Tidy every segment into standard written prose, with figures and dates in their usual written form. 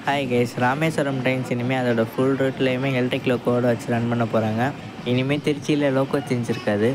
Hi guys, Rameswaram trains இனிமேல் அதோட full ரூட்லேயுமே electric லோக்கோட வச்சு ரன் பண்ண போகிறாங்க. இனிமேல் திருச்சியில் லோக்கோ சேஞ்ச் இருக்காது.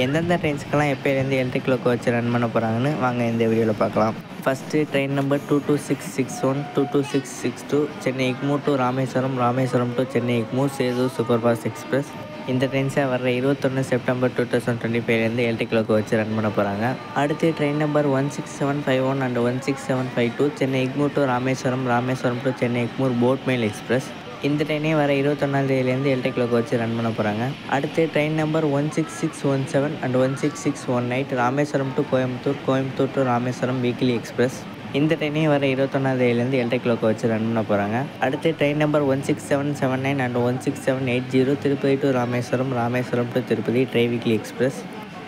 எந்தெந்த ட்ரெயின்ஸ்க்கெல்லாம் எப்போலேருந்து எலக்ட்ரிக் லோக்கோ வச்சு ரன் பண்ண போகிறாங்கன்னு வாங்க இந்த வீடியோவில் பார்க்கலாம். First train number 22661, 22662 Chennai Egmore to Rameswaram, Rameswaram to Chennai Egmore Sethu super fast express. இந்த ட்ரெயின்ஸை வர 21 செப்டம்பர் 2025 எலக்ட்ரிக் லோக்கோ வச்சு ரன் பண்ண போகிறாங்க. அடுத்து train number 16751 and 16752 Chennai Egmore to Rameswaram, Rameswaram to Chennai Egmore boat mail express. இந்த ட்ரெயினே வர 21 எலக்ட்ரிக் லோக்கோ வச்சு ரன் பண்ண போகிறாங்க. அடுத்து train number 16617 and 16618 Rameswaram to Coimbatore, Coimbatore to Rameswaram weekly express. இந்த ட்ரெயினே வர 21 எலக்ட்ரிக் லோக்கோ வச்சு ரன் பண்ண போகிறாங்க. அடுத்து train number 16779 and 16780 Tirupati to Rameswaram, Rameswaram to Tirupati weekly express.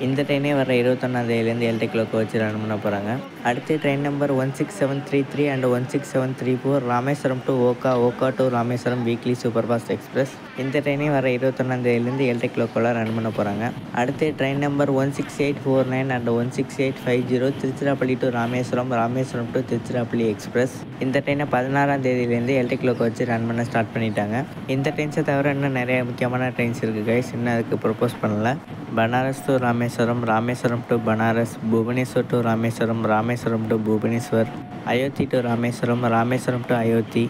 இந்த ட்ரெயினே வர 21 எலக்ட்ரிக் லோக்கோ வச்சு ரன் பண்ண போகிறாங்க. அடுத்து train number 16733 and 16734 Rameswaram to Okha, Okha to Rameswaram weekly super fast express. இந்த ட்ரெயினே வர 21 எலக்ட்ரிக் லோக்கோவில் ரன் பண்ண போகிறாங்க. அடுத்து train number 16849 and 16850 Tiruchirappalli to Rameswaram, Rameswaram to Tiruchirappalli express. இந்த ட்ரெயினை 16 எலக்ட்ரிக் லோக்கோ வச்சு ரன் பண்ண ஸ்டார்ட் பண்ணிட்டாங்க. இந்த ட்ரெயின்ஸை தவிர இன்னும் நிறைய முக்கியமான ட்ரெயின்ஸ் இருக்குது கைஸ், இன்னும் அதுக்கு ப்ரப்போஸ் பண்ணல. Banaras to Rameswaram, Rameswaram to Banaras, Bhubaneswar to Rameswaram, Rameswaram to Bhubaneswar, Ayodhya to Rameswaram, Rameswaram to Ayodhya,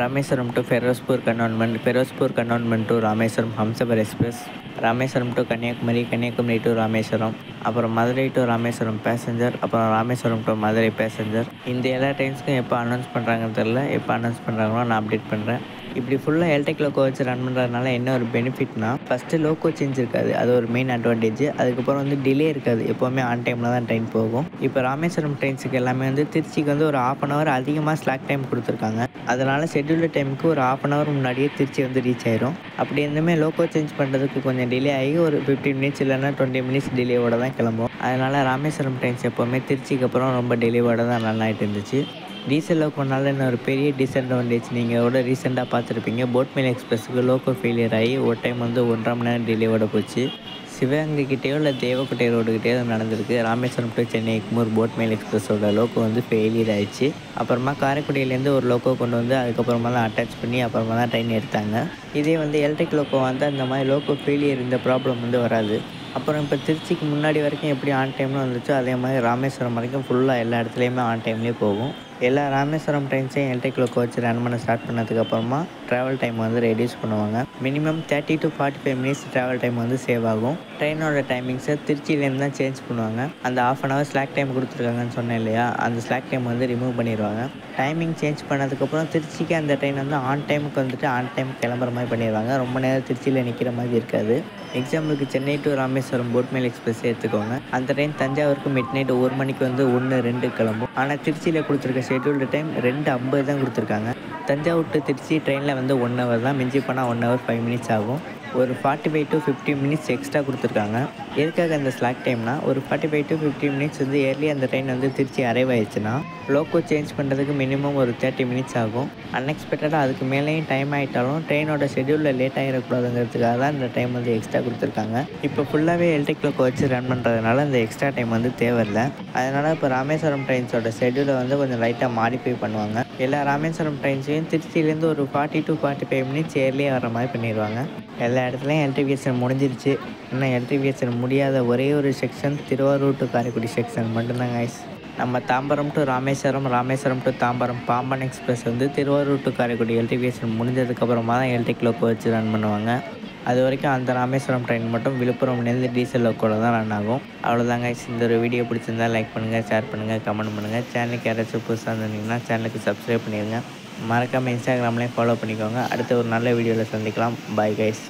Rameswaram to Ferozepur cantonment, Ferozepur cantonment to Rameswaram Humsafar express, Rameswaram to Kanyakumari, Kanyakumari to Rameswaram, அப்புறம் மதுரை டு ராமேஸ்வரம் பேசஞ்சர், அப்புறம் ராமேஸ்வரம் டு மதுரை பேசஞ்சர். இந்த எல்லா ட்ரெயின்ஸுக்கும் எப்போ அனௌன்ஸ் பண்ணுறாங்கன்னு தெரில. எப்போ அனௌன்ஸ் பண்ணுறாங்களோ நான் அப்டேட் பண்ணுறேன். இப்படி ஃபுல்லாக எலக்ட்ரிக் லோக்கோ வச்சு ரன் பண்ணுறதுனால என்ன ஒரு பெனிஃபிட்னா, ஃபஸ்ட்டு லோக்கோ சேஞ்ச் இருக்காது, அது ஒரு மெயின் அட்வான்டேஜ். அதுக்கப்புறம் டிலே இருக்காது, எப்போவுமே ஆன் டைமில் தான் ட்ரெயின் போகும். இப்போ ராமேஸ்வரம் ட்ரெயின்ஸுக்கு எல்லாமே திருச்சிக்கு ஒரு 1/2 hour அதிகமாக ஸ்லாக் டைம் கொடுத்துருக்காங்க. அதனால் ஷெட்யூல்டு டைமுக்கு ஒரு 1/2 hour முன்னாடியே திருச்சி ரீச் ஆயிரும். அப்படி எதுவுமே லோக்கோ சேஞ்ச் பண்ணுறதுக்கு கொஞ்சம் டிலே ஆகி ஒரு 15 minutes இல்லைன்னா 20 minutes டிலேவோட தான் கிளம்பும். அதனால் ராமேஸ்வரம் ட்ரெயின்ஸ் எப்போவுமே திருச்சிக்கு அப்புறம் ரொம்ப டிலேவோட தான் ரன் ஆகிட்டு இருந்துச்சு. டீசல் லோக்கோனால இன்னும் ஒரு பெரிய டிஸ்அட்வான்டேஜ் நீங்கள் ரீசெண்டாக பார்த்துருப்பீங்க. போட் மெயில் எக்ஸ்பிரஸுக்கு லோக்கோ ஃபெயிலியர் ஆகி ஒரு டைம் 1.5 மணி நேரம் டிலேவோட போச்சு. சிவகங்கைக்கிட்டேயோ இல்லை தேவக்கோட்டை ரோடுக்கிட்டேயோ நடந்திருக்கு. Rameswaram to Chennai Egmore boat mail எக்ஸ்பிரஸோட லோக்கோ ஃபெயிலியர் ஆயிடுச்சு. அப்புறமா காரைக்குடியிலேருந்து ஒரு லோக்கோ கொண்டு அதுக்கப்புறமா தான் அட்டாச் பண்ணி அப்புறமா தான் ட்ரெயின் எடுத்தாங்க. இதே எலக்ட்ரிக் லோக்கோ அந்த மாதிரி லோக்கோ ஃபெயிலியர் இந்த ப்ராப்ளம் வராது. அப்புறம் இப்போ திருச்சிக்கு முன்னாடி வரைக்கும் எப்படி ஆன் டைம்னு வந்துச்சோ அதே மாதிரி ராமேஸ்வரம் வரைக்கும் ஃபுல்லாக எல்லா இடத்துலையுமே ஆன் டைம்லேயே போகும். எல்லா ராமேஸ்வரம் ட்ரெயின்ஸையும் எலக்ட்ரிக் லோக்கோ வச்சு ரன் பண்ண ஸ்டார்ட் பண்ணதுக்கப்புறமா ட்ராவல் டைம் ரெடியூஸ் பண்ணுவாங்க. Minimum 30 to 45 minutes travel time save ஆகும். ட்ரெயினோட டைமிங்ஸை திருச்சியிலேருந்து தான் சேஞ்ச் பண்ணுவாங்க. அந்த 1/2 hour ஸ்லாக் டைம் கொடுத்துருக்காங்கன்னு சொன்னேன் இல்லையா, அந்த ஸ்லாக் டைம் ரிமூவ் பண்ணிடுவாங்க. டைமிங் சேஞ்ச் பண்ணதுக்கப்புறம் திருச்சிக்கு அந்த ட்ரெயின் ஆன் டைமுக்கு ஆன் டைம் கிளம்புற மாதிரி பண்ணிடுவாங்க. ரொம்ப நேரம் திருச்சியில் நிற்கிற மாதிரி இருக்காது. எக்ஸாம்பிளுக்கு Chennai to Rameswaram boat mail express எடுத்துக்கோங்க. அந்த ட்ரெயின் தஞ்சாவூருக்கு மிட் நைட் 1 மணிக்கு 1:02 கிளம்பும். ஆனால் திருச்சியில் கொடுத்துருக்க ஷெட்யூல்டு டைம் 2:50 தான் கொடுத்துருக்காங்க. தஞ்சாவூர் டு திருச்சி ட்ரெயினில் 1 hour தான், மிஞ்சி போனால் 1 hour 5 minutes ஆகும். ஒரு 45 to 50 minutes எக்ஸ்ட்ரா கொடுத்துருக்காங்க. எதுக்காக அந்த ஸ்லாக் டைம்னா, ஒரு 45 to 50 minutes ஏர்லி அந்த ட்ரெயின் திருச்சி அரைவ் ஆயிடுச்சுன்னா லோக்கோ சேஞ்ச் பண்ணுறதுக்கு மினிமம் ஒரு 30 minutes ஆகும். அன்எக்ஸ்பெக்டடாக அதுக்கு மேலேயும் டைம் ஆகிட்டாலும் ட்ரெயினோட ஷெட்யூலில் லேட் ஆகிடக்கூடாதுங்கிறதுக்காக தான் இந்த டைம் எக்ஸ்ட்ரா கொடுத்துருக்காங்க. இப்போ ஃபுல்லாகவே எலக்ட்ரிக் லோக்கோ வச்சு ரன் பண்ணுறதுனால இந்த எக்ஸ்ட்ரா டைம் தேவையில்லை. அதனால் இப்போ ராமேஸ்வரம் ட்ரெயின்ஸோட ஷெட்யூலை கொஞ்சம் லைட்டாக மாடிஃபை பண்ணுவாங்க. எல்லா ராமேஸ்வரம் ட்ரெயின்ஸையும் திருச்சியிலேருந்து ஒரு 40 to 45 minutes ஏர்லியாக வர மாதிரி பண்ணிடுவாங்க. எல்லா இடத்துலையும் எலக்ட்ரிஃபிகேஷன் முடிஞ்சிருச்சு. இன்னும் எலக்ட்ரிஃபிகேஷன் முடியாத ஒரே ஒரு section Thiruvarur to Karaikudi section மட்டும்தான் கைஸ். நம்ம Tambaram to Rameswaram, Rameswaram to Tambaram Pamban express Thiruvarur to Karaikudi electrification முடிஞ்சதுக்கப்புறமா தான் எலக்ட்ரிக் லோக்கோ வச்சு ரன் பண்ணுவாங்க. அது வரைக்கும் அந்த ராமேஸ்வரம் ட்ரெயின் மட்டும் விழுப்புரம்லேருந்து டீசல் லோக்கோவில் தான் ரன் ஆகும். அவ்வளோதாங்க கைஸ். இந்த ஒரு வீடியோ பிடிச்சிருந்தால் லைக் பண்ணுங்கள், ஷேர் பண்ணுங்கள், கமெண்ட் பண்ணுங்கள். சேனலுக்கு யாராச்சும் புதுசாக இருந்தீங்கன்னா சேனலுக்கு சப்ஸ்கிரைப் பண்ணிடுங்க. மறக்காமல் இன்ஸ்டாகிராம்லேயும் ஃபாலோ பண்ணிக்கோங்க. அடுத்த ஒரு நல்ல வீடியோவில் சந்திக்கலாம். Bye guys.